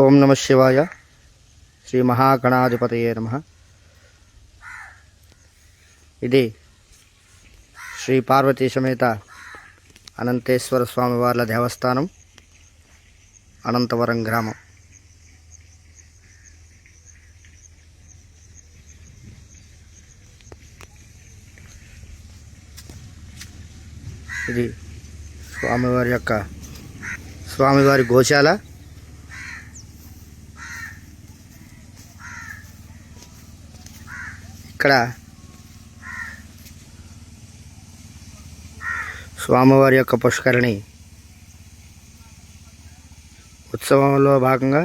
ఓం నమ శివాయ. శ్రీ మహాగణాధిపతయే నమః. ఇది శ్రీ పార్వతీ సమేత అనంతేశ్వర స్వామివార్ల దేవస్థానం, అనంతవరం గ్రామం. ఇది స్వామివారి గోశాల. ఇక్కడ స్వామివారి యొక్క పుష్కరిణి ఉత్సవంలో భాగంగా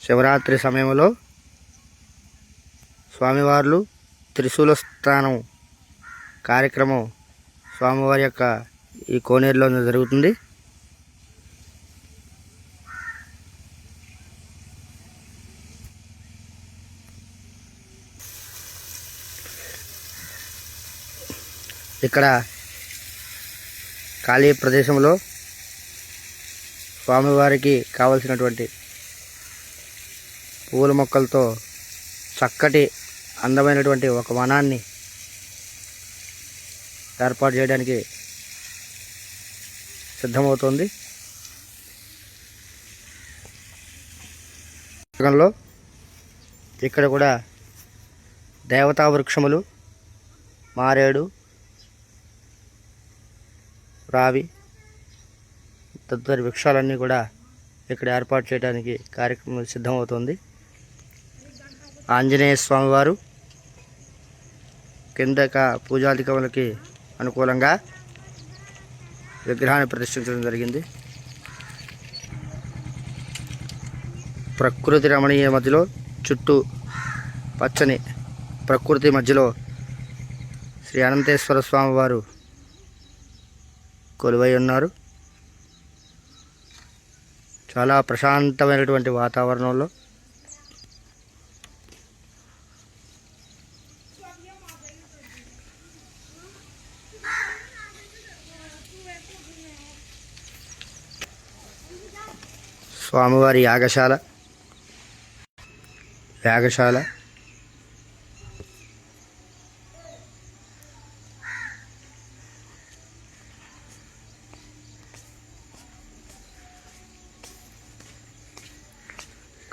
శివరాత్రి సమయంలో స్వామివార్లు త్రిశూల స్థానం కార్యక్రమం స్వామివారి యొక్క ఈ కోనేరులో జరుగుతుంది. ఇక్కడ ఖాళీ ప్రదేశంలో స్వామివారికి కావలసినటువంటి పూల మొక్కలతో చక్కటి అందమైనటువంటి ఒక వనాన్ని ఏర్పాటు చేయడానికి సిద్ధమవుతోంది. ఇక్కడ కూడా దేవతా వృక్షములు, మారేడు, రావి తదితర వృక్షాలన్నీ కూడా ఇక్కడ ఏర్పాటు చేయడానికి కార్యక్రమం సిద్ధమవుతుంది. ఆంజనేయ స్వామివారు కిందక పూజాధికములకి అనుకూలంగా విగ్రహాన్ని ప్రతిష్ఠించడం జరిగింది. ప్రకృతి రమణీయ మధ్యలో, చుట్టూ పచ్చని ప్రకృతి మధ్యలో శ్రీ అనంతేశ్వర స్వామివారు కొలువై ఉన్నారు. చాలా ప్రశాంతమైనటువంటి వాతావరణంలో స్వామివారి యాగశాల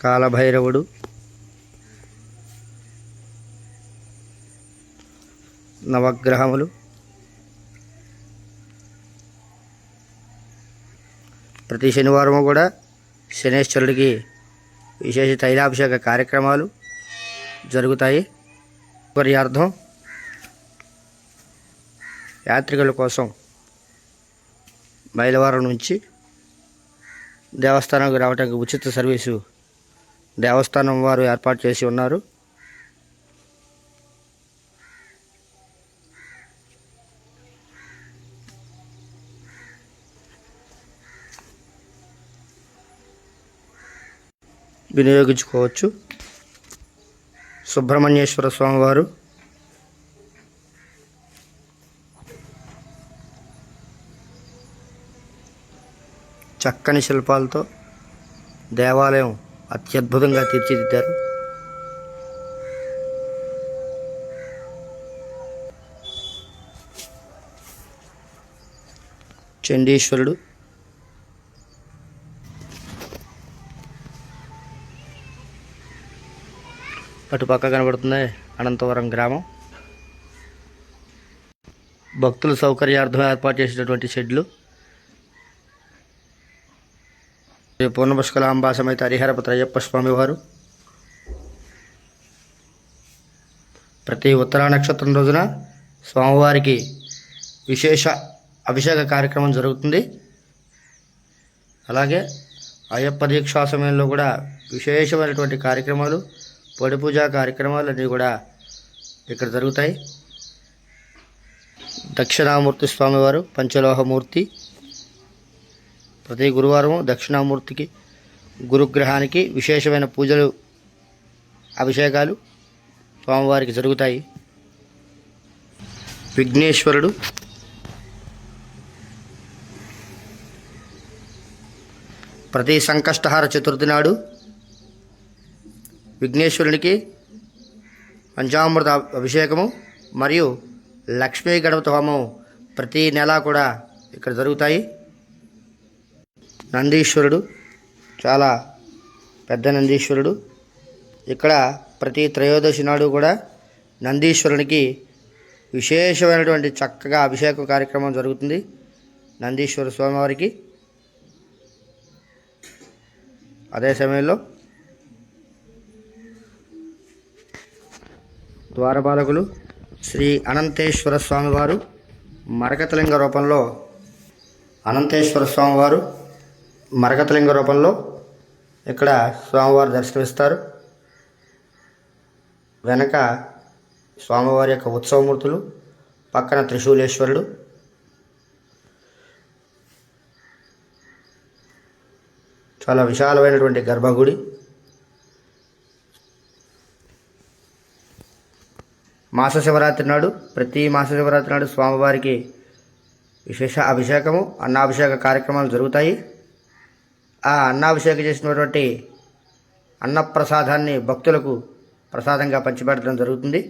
కాలభైరవుడు, నవగ్రహములు, ప్రతి శనివారము కూడా శనేశ్వరుడికి విశేష తైలాభిషేక కార్యక్రమాలు జరుగుతాయి. పర్యార్థం యాత్రికుల కోసం మైలవరం నుంచి దేవస్థానానికి రావడానికి ఉచిత సర్వీసు దేవస్థానం వారు ఏర్పాటు చేసి ఉన్నారు. వినియోగించుకోవచ్చు. సుబ్రహ్మణ్యేశ్వర స్వామివారు చక్కని శిల్పాలతో దేవాలయం అత్యద్భుతంగా తీర్చిదిద్దారు. చండీశ్వరుడు, అటుపక్క కనబడుతుంది అనంతవరం గ్రామం. భక్తుల సౌకర్యార్థం ఏర్పాటు చేసినటువంటి షెడ్లు. పూర్ణపుష్కలాంబా సమేత హరిహరపుత్ర అయ్యప్ప స్వామివారు ప్రతి ఉత్తరా నక్షత్రం రోజున స్వామివారికి విశేష అభిషేక కార్యక్రమం జరుగుతుంది. అలాగే అయ్యప్ప దీక్షా సమయంలో కూడా విశేషమైనటువంటి కార్యక్రమాలు, పొడి పూజా కార్యక్రమాలు అన్నీ కూడా ఇక్కడ జరుగుతాయి. దక్షిణామూర్తి స్వామివారు పంచలోహమూర్తి. ప్రతి గురువారం దక్షిణామూర్తికి, గురుగ్రహానికి విశేషమైన పూజలు, అభిషేకాలు స్వామివారికి జరుగుతాయి. విఘ్నేశ్వరుడు, ప్రతి సంకష్టహార చతుర్థి నాడు విఘ్నేశ్వరునికి పంచామృత అభిషేకము మరియు లక్ష్మీ గణపతి హోమం ప్రతి నెల కూడా ఇక్కడ జరుగుతాయి. నందీశ్వరుడు చాలా పెద్ద నందీశ్వరుడు. ఇక్కడ ప్రతి త్రయోదశి నాడు కూడా నందీశ్వరునికి విశేషమైనటువంటి చక్కగా అభిషేకం కార్యక్రమం జరుగుతుంది. నందీశ్వర స్వామివారికి అదే సమయంలో ద్వారపాలకులు శ్రీ అనంతేశ్వర స్వామివారు మరకతలింగ రూపంలో ఇక్కడ స్వామివారు దర్శనమిస్తారు. వెనక స్వామివారి యొక్క ఉత్సవమూర్తులు, పక్కన త్రిశూలేశ్వరుడు. చాలా విశాలమైనటువంటి గర్భగుడి. ప్రతి మాస శివరాత్రి నాడు స్వామివారికి విశేష అభిషేకము, అన్నాభిషేక కార్యక్రమాలు జరుగుతాయి. ఆ అన్నాభిషేకం చేసినటువంటి అన్నప్రసాదాన్ని భక్తులకు ప్రసాదంగా పంచిపెట్టడం జరుగుతుంది.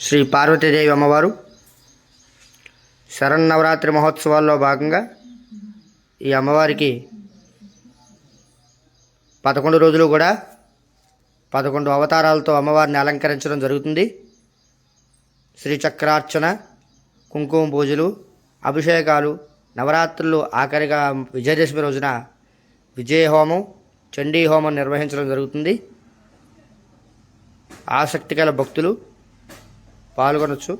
శ్రీ పార్వతీదేవి అమ్మవారు శరన్నవరాత్రి మహోత్సవాల్లో భాగంగా ఈ అమ్మవారికి 11 రోజులు కూడా 11 అవతారాలతో అమ్మవారిని అలంకరించడం జరుగుతుంది. శ్రీచక్రార్చన, కుంకుమ పూజలు, అభిషేకాలు, నవరాత్రులు, ఆఖరిగా విజయదశమి రోజున విజయహోమం, చండీ హోమం నిర్వహించడం జరుగుతుంది. ఆసక్తి గల భక్తులు పాల్గొనవచ్చు.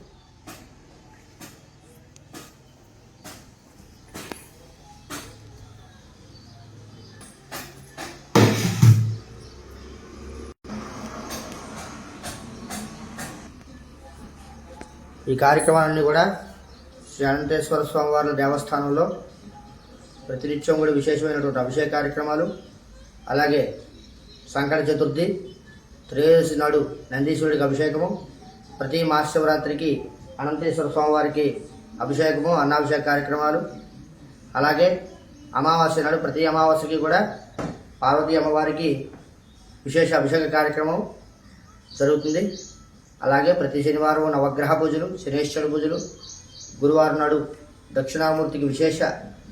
ఈ కార్యక్రమాలన్నీ కూడా శ్రీ అనంతేశ్వర స్వామివారి దేవస్థానంలో ప్రతినిత్యం కూడా విశేషమైనటువంటి అభిషేక కార్యక్రమాలు, అలాగే సంకట చతుర్థి, త్రయోదశి నాడు నందీశ్వరుడికి అభిషేకము, ప్రతి మహాశివరాత్రికి అనంతేశ్వర స్వామివారికి అభిషేకము, అన్నాభిషేక కార్యక్రమాలు, అలాగే అమావాస్య నాడు ప్రతి అమావాస్యకి కూడా పార్వతీ అమ్మవారికి విశేష అభిషేక కార్యక్రమం జరుగుతుంది. అలాగే ప్రతి శనివారం నవగ్రహ పూజలు, శనేశ్వర పూజలు, గురువారం నాడు దక్షిణామూర్తికి విశేష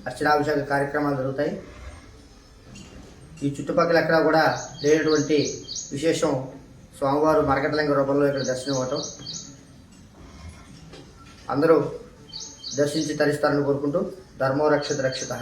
అర్చనాభిషేక కార్యక్రమాలు జరుగుతాయి. ఈ చుట్టుపక్కల ఎక్కడా కూడా లేనటువంటి విశేషం స్వామివారు మరకతలింగ రూపంలో ఇక్కడ దర్శనం ఇవ్వటం. అందరూ దర్శించి తరిస్తారని కోరుకుంటూ ధర్మో రక్షిత రక్షిత.